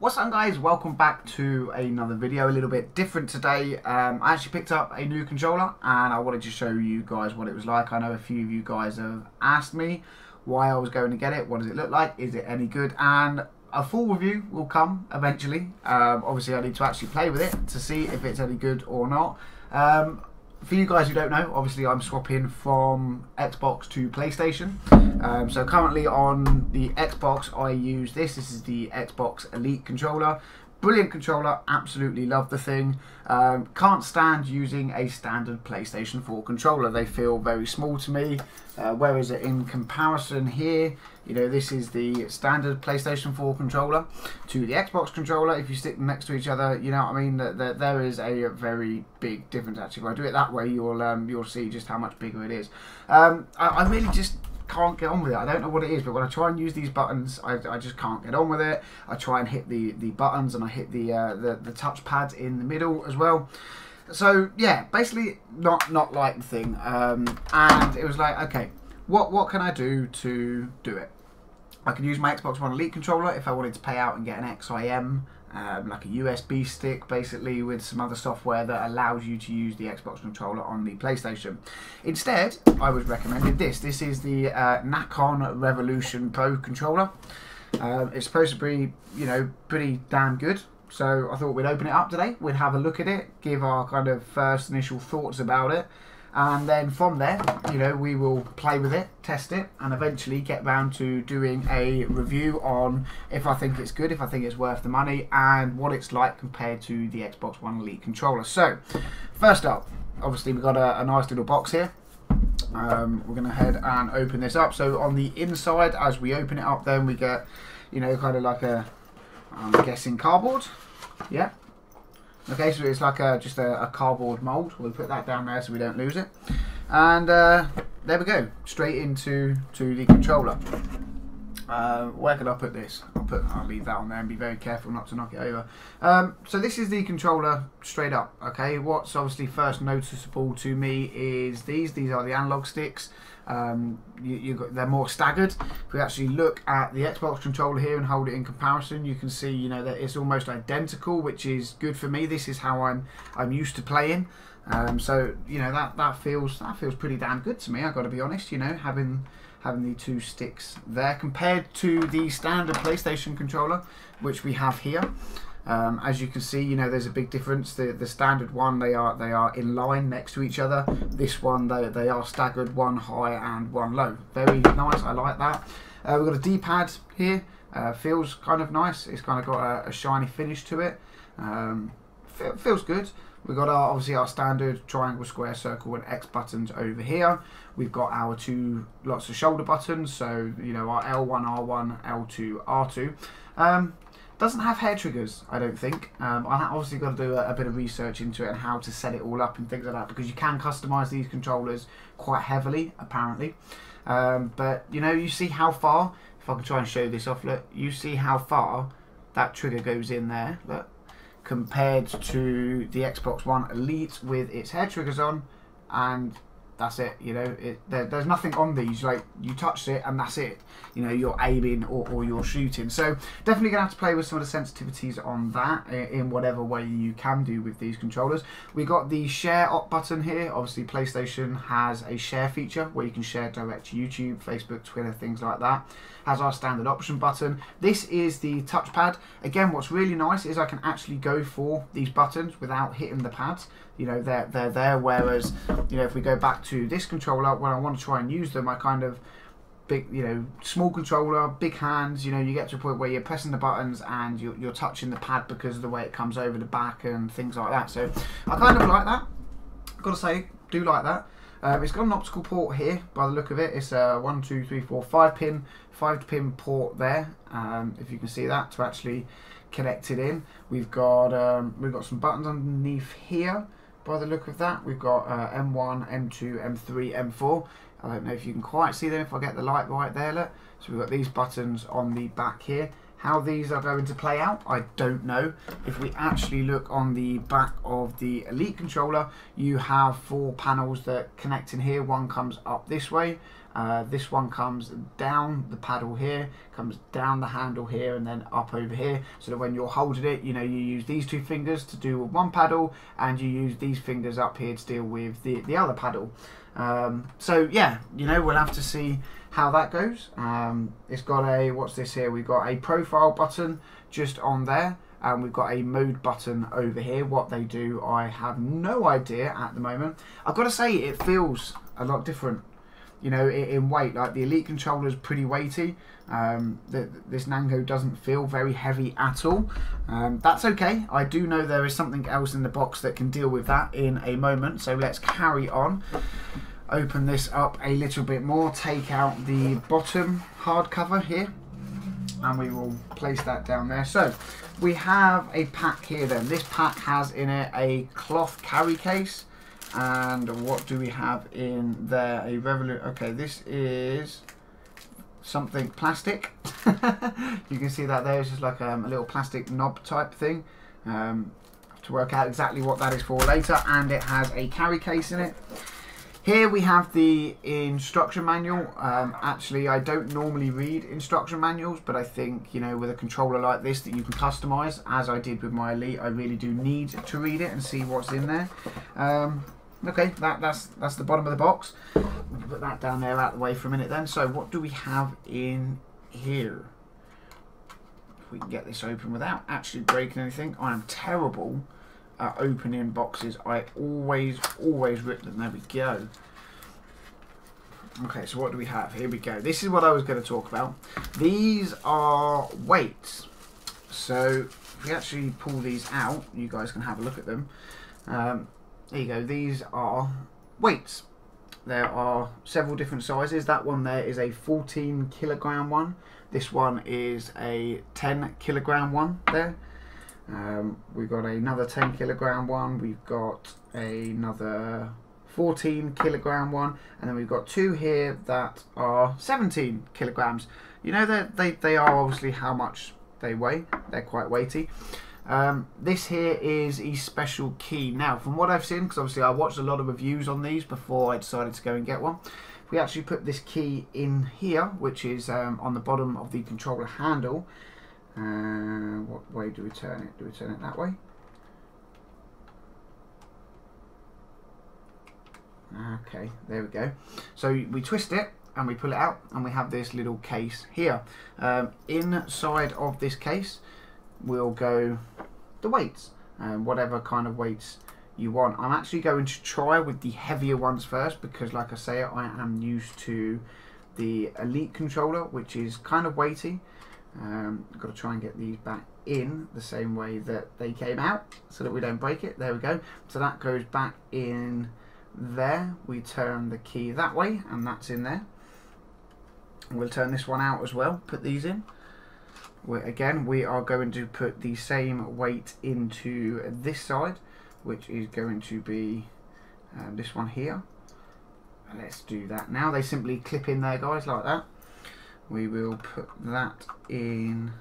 What's up guys, welcome back to another video, a little bit different today. I actually picked up a new controller and I wanted to show you guys what it was like. I know a few of you guys have asked me why I was going to get it, what does it look like, is it any good, and a full review will come eventually. Obviously I need to actually play with it to see if it's any good or not. For you guys who don't know, obviously I'm swapping from Xbox to PlayStation. So currently on the Xbox I use this is the Xbox Elite controller. Brilliant controller, absolutely love the thing. Can't stand using a standard PlayStation 4 controller. They feel very small to me. Whereas in comparison here, you know, this is the standard PlayStation 4 controller to the Xbox controller. If you stick them next to each other, you know what I mean, there is a very big difference actually. If I do it that way, you'll see just how much bigger it is. I really just can't get on with it. I don't know what it is, but when I try and use these buttons, I just can't get on with it. I try and hit the buttons and I hit the touch pads in the middle as well. So yeah, basically not like the thing. And it was like, okay, what can I do to do it? I can use my Xbox One Elite controller if I wanted to pay out and get an XIM, like a USB stick basically with some other software that allows you to use the Xbox controller on the PlayStation. Instead, I was recommended this. This is the Nacon Revolution Pro controller. It's supposed to be, you know, pretty damn good. So I thought we'd open it up today. We'd have a look at it, give our kind of first initial thoughts about it. And then from there, you know, we will play with it, test it, and eventually get round to doing a review on if I think it's good, if I think it's worth the money, and what it's like compared to the Xbox One Elite controller. So, first up, obviously we've got a nice little box here. We're going to head and open this up. So on the inside, as we open it up, then we get, you know, kind of like a, I'm guessing cardboard. Yeah. Okay, so it's like just a cardboard mould. We'll put that down there so we don't lose it. And there we go, straight into the controller. Where can I put this? I'll leave that on there and be very careful not to knock it over. So this is the controller straight up. Okay, what's obviously first noticeable to me is these are the analog sticks. They're more staggered. If we actually look at the Xbox controller here and hold it in comparison, you can see, you know, that it's almost identical, which is good for me. This is how I'm used to playing. So you know that feels pretty damn good to me. I've got to be honest. You know, having the two sticks there compared to the standard PlayStation controller, which we have here. As you can see, you know, there's a big difference. The standard one, they are in line next to each other. This one, they are staggered, one high and one low. Very nice, I like that. We've got a D-pad here. Feels kind of nice. It's kind of got a shiny finish to it. Feels good. We've got obviously our standard triangle, square, circle and X buttons over here. We've got our lots of shoulder buttons, so you know, our L1, R1, L2, R2. Doesn't have hair triggers, I don't think. I obviously got to do a bit of research into it and how to set it all up and things like that, because you can customize these controllers quite heavily, apparently. But you know, you see how far, if I can try and show this off, look, you see how far that trigger goes in there, look, compared to the Xbox One Elite with its hair triggers on, and that's it. You know, there's nothing on these. Like, you touch it and that's it. You know, you're aiming or you're shooting. So definitely gonna have to play with some of the sensitivities on that in whatever way you can do with these controllers. We got the share op button here. Obviously PlayStation has a share feature where you can share direct to YouTube, Facebook, Twitter, things like that. Has our standard option button. This is the touchpad. Again, what's really nice is I can actually go for these buttons without hitting the pads. You know, they're there, whereas, you know, if we go back to this controller, when I want to try and use them, I kind of big, you know, small controller, big hands, you know, you get to a point where you're pressing the buttons and you're touching the pad because of the way it comes over the back and things like that. So I kind of like that. I've got to say, do like that. It's got an optical port here by the look of it. It's a 1, 2, 3, 4, 5 pin port there. If you can see that, to actually connect it in. We've got some buttons underneath here. By the look of that, we've got M1, M2, M3, M4. I don't know if you can quite see them if I get the light right there. Look. So we've got these buttons on the back here. How these are going to play out, I don't know. If we actually look on the back of the Elite controller, you have 4 panels that connect in here. One comes up this way, This one comes down the paddle here, comes down the handle here, and then up over here, so that when you're holding it, you use these two fingers to do with one paddle, and you use these fingers up here to deal with the other paddle. So yeah, we'll have to see how that goes. It's got a, what's this here? We've got a profile button just on there, and we've got a mode button over here. What they do, I have no idea at the moment. I've got to say, it feels a lot different, in weight. Like, the Elite controller is pretty weighty. This Nacon doesn't feel very heavy at all. That's okay. I do know there is something else in the box that can deal with that in a moment, so let's carry on. Open this up a little bit more, take out the bottom hardcover here, and we will place that down there. So we have a pack here then. This pack has in it a cloth carry case, and what do we have in there? A Revolut. Okay, this is something plastic. You can see that there. It's just like a little plastic knob type thing. Have to work out exactly what that is for later. And it has a carry case in it. Here we have the instruction manual. Actually, I don't normally read instruction manuals, but I think, with a controller like this that you can customize, as I did with my Elite, I really do need to read it and see what's in there. Okay, that's the bottom of the box. We'll put that down there out of the way for a minute then. So what do we have in here? If we can get this open without actually breaking anything. I am terrible at opening boxes. I always rip them. There we go. Okay, so what do we have? Here we go. This is what I was going to talk about. These are weights. So if we actually pull these out, you guys can have a look at them. There you go. These are weights. There are several different sizes. That one there is a 14 kilogram one. This one is a 10 kilogram one there. We've got another 10 kilogram one, we've got another 14 kilogram one, and then we've got two here that are 17 kilograms. They are obviously how much they weigh. They're quite weighty. This here is a special key. Now, from what I've seen, because obviously I watched a lot of reviews on these before I decided to go and get one, if we actually put this key in here, which is on the bottom of the controller handle. What way do we turn it? Do we turn it that way? Okay, there we go. So we twist it and we pull it out, and we have this little case here. Inside of this case will go the weights, whatever kind of weights you want. I'm actually going to try with the heavier ones first, because like I say, I am used to the Elite controller, which is kind of weighty. I've got to try and get these back in the same way that they came out, so that we don't break it. There we go. So that goes back in there. We turn the key that way, and that's in there. We'll turn this one out as well, put these in. Again, we are going to put the same weight into this side, which is going to be this one here. Let's do that now. They simply clip in there, guys, like that. We will put that in,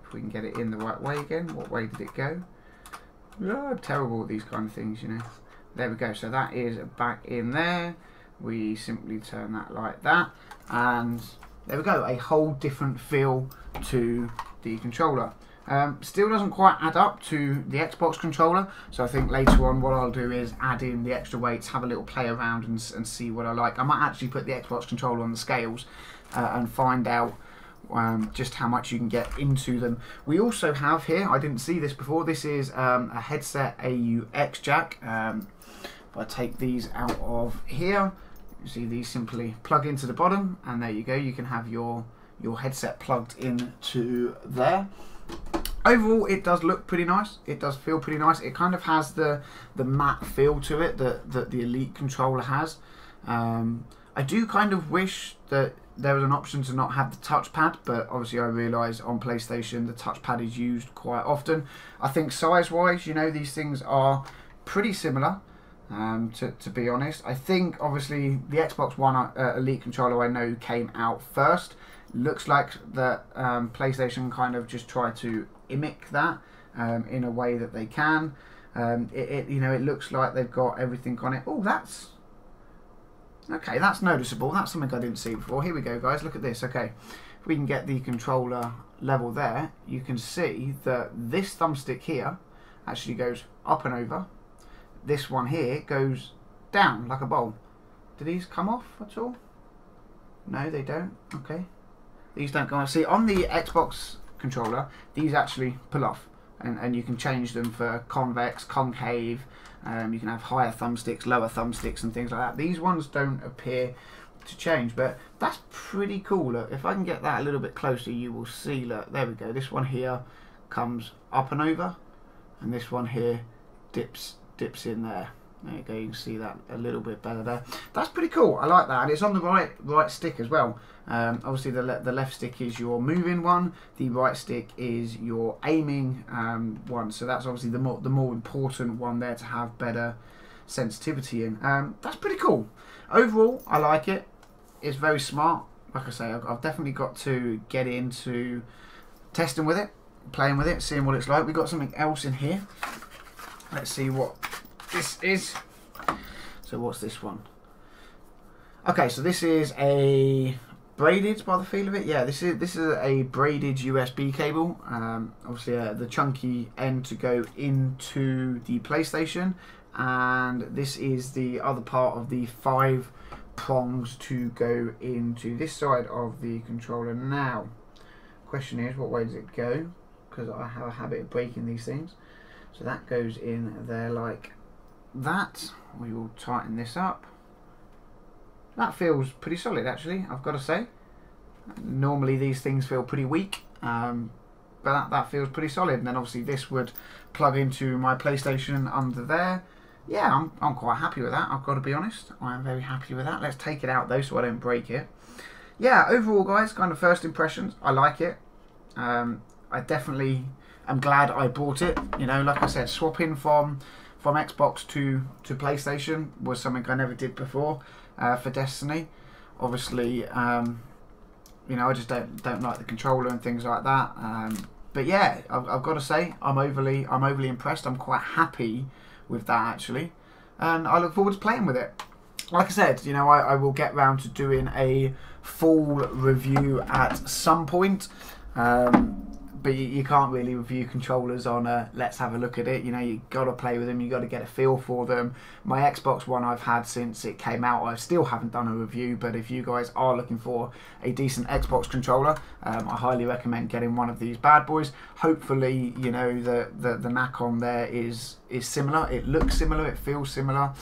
if we can get it in the right way again. What way did it go? Oh, terrible with these kind of things, There we go. So that is back in there. We simply turn that like that, and there we go. A whole different feel to the controller. Still doesn't quite add up to the Xbox controller, so I think later on what I'll do is add in the extra weights, have a little play around and see what I like. I might actually put the Xbox controller on the scales and find out just how much you can get into them. We also have here, I didn't see this before, this is a headset AUX jack. If I take these out of here, you see these simply plug into the bottom, and there you go. You can have your headset plugged into there. Overall, it does look pretty nice. It does feel pretty nice. It kind of has the matte feel to it that the Elite controller has. I do kind of wish that there was an option to not have the touchpad, but obviously I realise on PlayStation the touchpad is used quite often. I think size-wise, these things are pretty similar. To be honest, I think obviously the Xbox One Elite controller I know came out first. Looks like that PlayStation kind of just tried to mimic that in a way that they can. It looks like they've got everything on it. Oh, that's Okay, that's noticeable. That's something I didn't see before. Here we go, guys. Look at this. Okay, if we can get the controller level there, you can see that this thumbstick here actually goes up and over. This one here goes down like a bowl. Do these come off at all? No, they don't. Okay. These don't go off. See, on the Xbox controller, these actually pull off. And you can change them for convex, concave. You can have higher thumbsticks, lower thumbsticks, and things like that. These ones don't appear to change, but that's pretty cool. Look, if I can get that a little bit closer, you will see. Look, there we go. This one here comes up and over, and this one here dips in there. There you go. You can see that a little bit better there. That's pretty cool. I like that, and it's on the right stick as well. Obviously, the left stick is your moving one. The right stick is your aiming one. So that's obviously the more important one there to have better sensitivity in. That's pretty cool. Overall, I like it. It's very smart. Like I say, I've definitely got to get into testing with it, playing with it, seeing what it's like. We've got something else in here. Let's see what this is. So what's this one? Okay, so this is a braided, by the feel of it. Yeah, this is a braided USB cable. Obviously, the chunky end to go into the PlayStation, and this is the other part of the 5 prongs to go into this side of the controller. Now, question is, what way does it go? Because I have a habit of breaking these things. So that goes in there like that. We will tighten this up. That feels pretty solid, actually, I've got to say. Normally these things feel pretty weak, but that feels pretty solid. And then obviously this would plug into my PlayStation under there. Yeah, I'm quite happy with that, I've got to be honest. I am very happy with that. Let's take it out though so I don't break it. Yeah, overall guys, kind of first impressions, I like it. I definitely am glad I bought it. You know, like I said, swapping from Xbox to PlayStation was something I never did before for Destiny. Obviously, you know, I just don't like the controller and things like that. But yeah, I've got to say, I'm overly impressed. I'm quite happy with that actually, and I look forward to playing with it. Like I said, you know, I will get round to doing a full review at some point. But you can't really review controllers on a let's have a look at it. You know, you got to play with them, you got to get a feel for them. My Xbox One I've had since it came out. I still haven't done a review, but if you guys are looking for a decent Xbox controller, I highly recommend getting one of these bad boys. Hopefully, you know, the Nacon there is similar. It looks similar, it feels similar.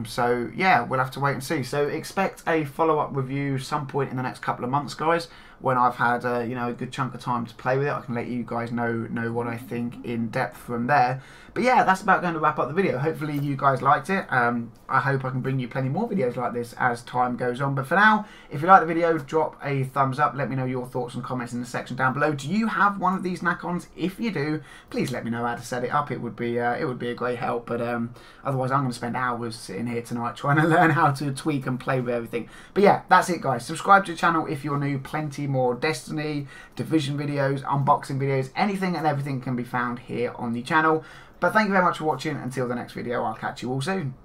So yeah, we'll have to wait and see. So expect a follow-up review some point in the next couple of months, guys. When I've had you know, a good chunk of time to play with it, I can let you guys know what I think in depth from there. But yeah, that's about going to wrap up the video. Hopefully you guys liked it. I hope I can bring you plenty more videos like this as time goes on. But for now, if you like the video, drop a thumbs up. Let me know your thoughts and comments in the section down below. Do you have one of these Nacons? If you do, please let me know how to set it up. It would be a great help. But otherwise, I'm going to spend hours sitting here tonight trying to learn how to tweak and play with everything. But yeah, that's it, guys. Subscribe to the channel if you're new. Plenty more Destiny, Division videos, unboxing videos, anything and everything can be found here on the channel. But thank you very much for watching. Until the next video, I'll catch you all soon.